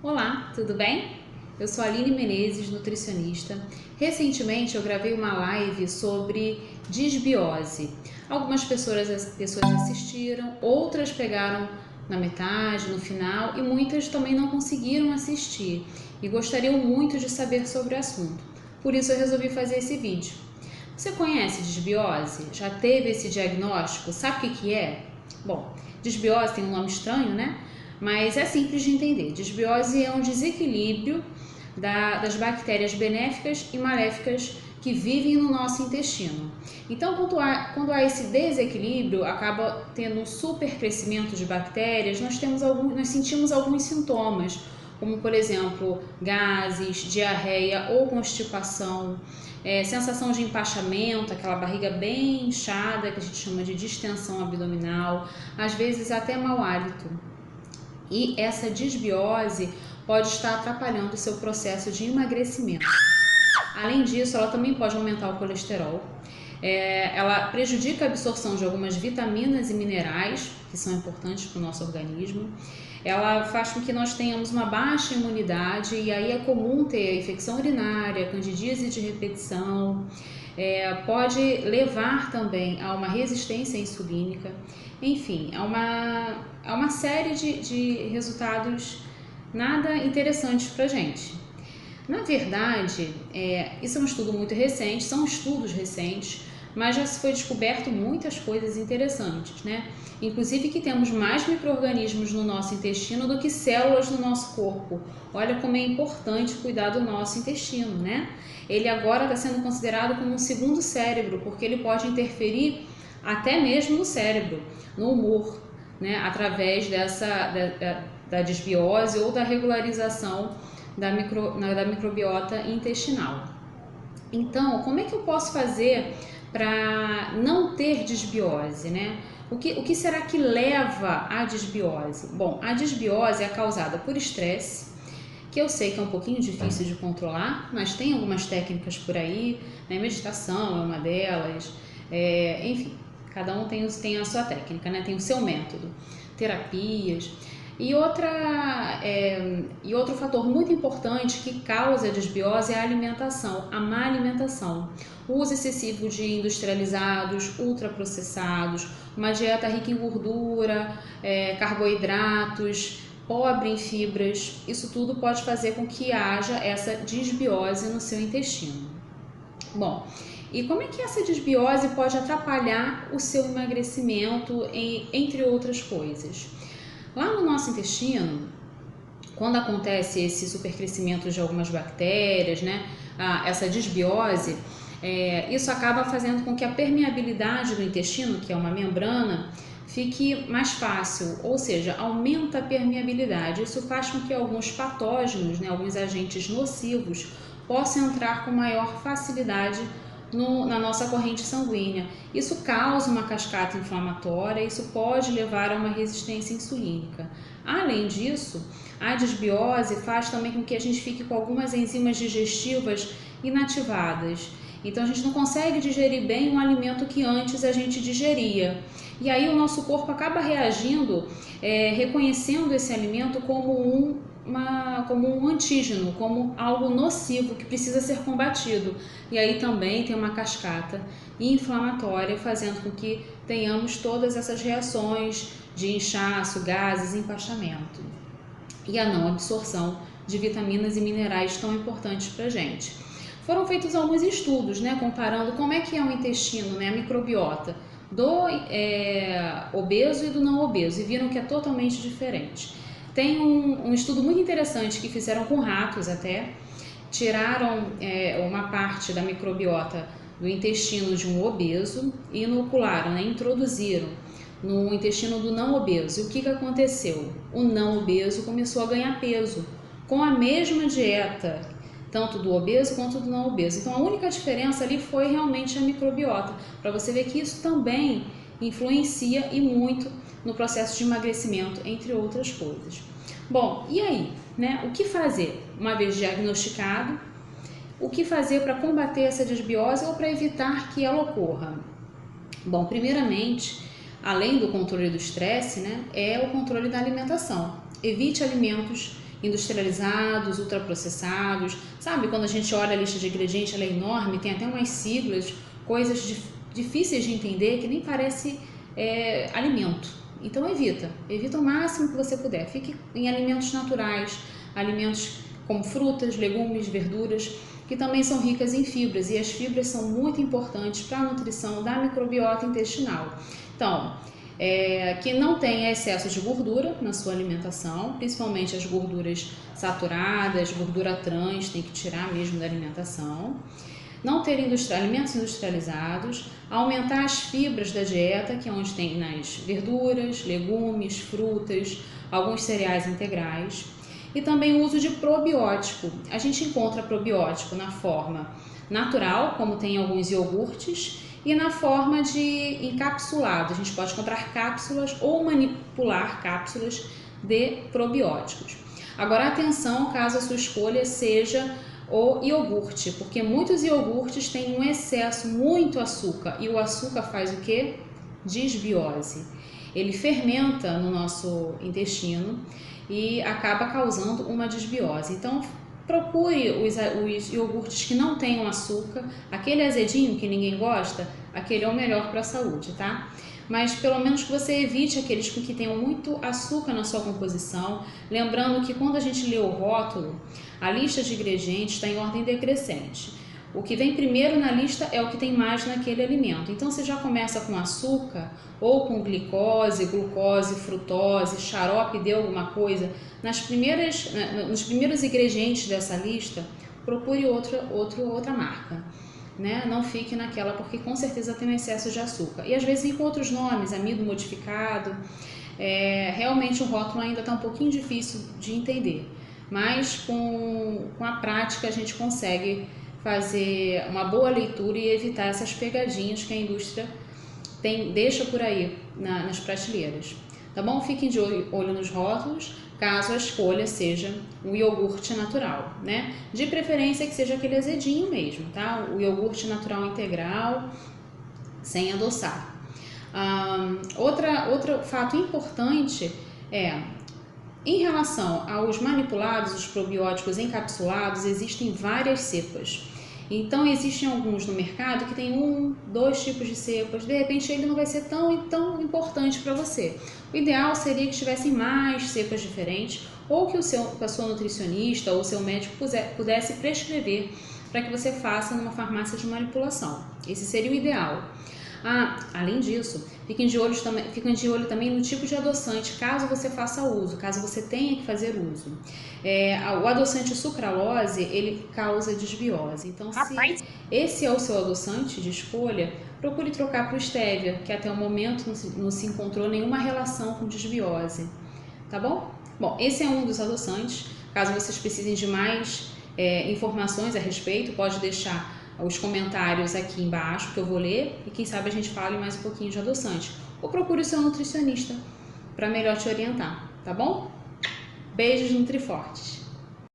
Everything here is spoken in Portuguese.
Olá, tudo bem? Eu sou a Aline Menezes, nutricionista. Recentemente eu gravei uma live sobre disbiose. Algumas pessoas assistiram, outras pegaram na metade, no final e muitas também não conseguiram assistir e gostariam muito de saber sobre o assunto. Por isso eu resolvi fazer esse vídeo. Você conhece disbiose? Já teve esse diagnóstico? Sabe o que é? Bom, disbiose tem um nome estranho, né? Mas é simples de entender. Disbiose é um desequilíbrio das bactérias benéficas e maléficas que vivem no nosso intestino. Então, quando há esse desequilíbrio, acaba tendo um supercrescimento de bactérias, nós sentimos alguns sintomas, como por exemplo, gases, diarreia ou constipação, sensação de empachamento, aquela barriga bem inchada que a gente chama de distensão abdominal, às vezes até mau hálito. E essa disbiose pode estar atrapalhando o seu processo de emagrecimento. Além disso, ela também pode aumentar o colesterol. Ela prejudica a absorção de algumas vitaminas e minerais que são importantes para o nosso organismo. Ela faz com que nós tenhamos uma baixa imunidade e aí é comum ter infecção urinária, candidíase de repetição. Pode levar também a uma resistência insulínica. Enfim, é uma série de resultados nada interessantes para a gente. Na verdade, isso é um estudo muito recente, são estudos recentes, mas já se foi descoberto muitas coisas interessantes, né? Inclusive que temos mais micro-organismos no nosso intestino do que células no nosso corpo. Olha como é importante cuidar do nosso intestino, né? Ele agora está sendo considerado como um segundo cérebro, porque ele pode interferir até mesmo no cérebro, no humor, né? Através da disbiose ou da regularização da microbiota intestinal. Então, como é que eu posso fazer para não ter disbiose, né? O que será que leva à disbiose? Bom, a disbiose é causada por estresse, que eu sei que é um pouquinho difícil de controlar, mas tem algumas técnicas por aí, né? Meditação é uma delas, enfim, cada um tem a sua técnica, né? Tem o seu método, terapias. E outro fator muito importante que causa a disbiose é a alimentação, a má alimentação. O uso excessivo de industrializados, ultraprocessados, uma dieta rica em gordura, carboidratos, pobre em fibras, isso tudo pode fazer com que haja essa disbiose no seu intestino. Bom, e como é que essa disbiose pode atrapalhar o seu emagrecimento, entre outras coisas? Lá no nosso intestino, quando acontece esse supercrescimento de algumas bactérias, né, essa disbiose, isso acaba fazendo com que a permeabilidade do intestino, que é uma membrana, fique mais fácil, ou seja, aumenta a permeabilidade. Isso faz com que alguns patógenos, né, alguns agentes nocivos, possam entrar com maior facilidade na nossa corrente sanguínea. Isso causa uma cascata inflamatória, isso pode levar a uma resistência insulínica. Além disso, a disbiose faz também com que a gente fique com algumas enzimas digestivas inativadas. Então a gente não consegue digerir bem um alimento que antes a gente digeria. E aí o nosso corpo acaba reagindo, reconhecendo esse alimento como um antígeno, como algo nocivo que precisa ser combatido. E aí também tem uma cascata inflamatória, fazendo com que tenhamos todas essas reações de inchaço, gases, empachamento. E a não absorção de vitaminas e minerais tão importantes para a gente. Foram feitos alguns estudos, né, comparando como é que é o intestino, né, a microbiota do obeso e do não obeso, e viram que é totalmente diferente. Tem um estudo muito interessante que fizeram com ratos até, tiraram uma parte da microbiota do intestino de um obeso e inocularam, né, introduziram no intestino do não obeso. E o que aconteceu? O não obeso começou a ganhar peso com a mesma dieta, tanto do obeso quanto do não obeso. Então a única diferença ali foi realmente a microbiota, para você ver que isso também influencia e muito no processo de emagrecimento, entre outras coisas. Bom, e aí, né? O que fazer? Uma vez diagnosticado, o que fazer para combater essa disbiose ou para evitar que ela ocorra? Bom, primeiramente, além do controle do estresse, né, é o controle da alimentação. Evite alimentos industrializados, ultraprocessados. Sabe, quando a gente olha a lista de ingredientes, ela é enorme, tem até umas siglas, coisas difíceis de entender que nem parece alimento. Então evita o máximo que você puder. Fique em alimentos naturais, alimentos como frutas, legumes, verduras, que também são ricas em fibras, e as fibras são muito importantes para a nutrição da microbiota intestinal. Então, que não tenha excesso de gordura na sua alimentação, principalmente as gorduras saturadas, gordura trans, tem que tirar mesmo da alimentação. Não ter alimentos industrializados, aumentar as fibras da dieta, que é onde tem nas verduras, legumes, frutas, alguns cereais integrais. E também o uso de probiótico. A gente encontra probiótico na forma natural, como tem alguns iogurtes, e na forma de encapsulado. A gente pode comprar cápsulas ou manipular cápsulas de probióticos. Agora, atenção caso a sua escolha seja o iogurte, porque muitos iogurtes têm um excesso, muito açúcar, e o açúcar faz o quê? Desbiose. Ele fermenta no nosso intestino e acaba causando uma desbiose. Então, procure os iogurtes que não tenham açúcar, aquele azedinho que ninguém gosta, aquele é o melhor para a saúde, tá? Mas pelo menos que você evite aqueles que tenham muito açúcar na sua composição, lembrando que quando a gente lê o rótulo, a lista de ingredientes está em ordem decrescente. O que vem primeiro na lista é o que tem mais naquele alimento. Então, você já começa com açúcar ou com glicose, glucose, frutose, xarope de alguma coisa. Nos primeiros ingredientes dessa lista, procure outra marca. Né? Não fique naquela, porque com certeza tem um excesso de açúcar. E às vezes vem com outros nomes, amido modificado. Realmente o rótulo ainda está um pouquinho difícil de entender. Mas com a prática a gente consegue fazer uma boa leitura e evitar essas pegadinhas que a indústria deixa por aí nas prateleiras. Tá bom? Fiquem de olho nos rótulos, caso a escolha seja o iogurte natural, né? De preferência que seja aquele azedinho mesmo, tá? O iogurte natural integral, sem adoçar. Outro fato importante em relação aos manipulados, os probióticos encapsulados, existem várias cepas. Então, existem alguns no mercado que tem 2 tipos de cepas. De repente, ele não vai ser tão importante para você. O ideal seria que tivessem mais cepas diferentes, ou que a sua nutricionista ou o seu médico pudesse prescrever para que você faça numa farmácia de manipulação. Esse seria o ideal. Além disso, fiquem de olho também no tipo de adoçante, caso você faça uso, caso você tenha que fazer uso. O adoçante sucralose, ele causa desbiose. Então, se esse é o seu adoçante de escolha, procure trocar para o stevia, que até o momento não se encontrou nenhuma relação com desbiose. Tá bom? Bom, esse é um dos adoçantes. Caso vocês precisem de mais informações a respeito, pode deixar os comentários aqui embaixo que eu vou ler e quem sabe a gente fale mais um pouquinho de adoçante. Ou procure o seu nutricionista para melhor te orientar, tá bom? Beijos nutrifortes!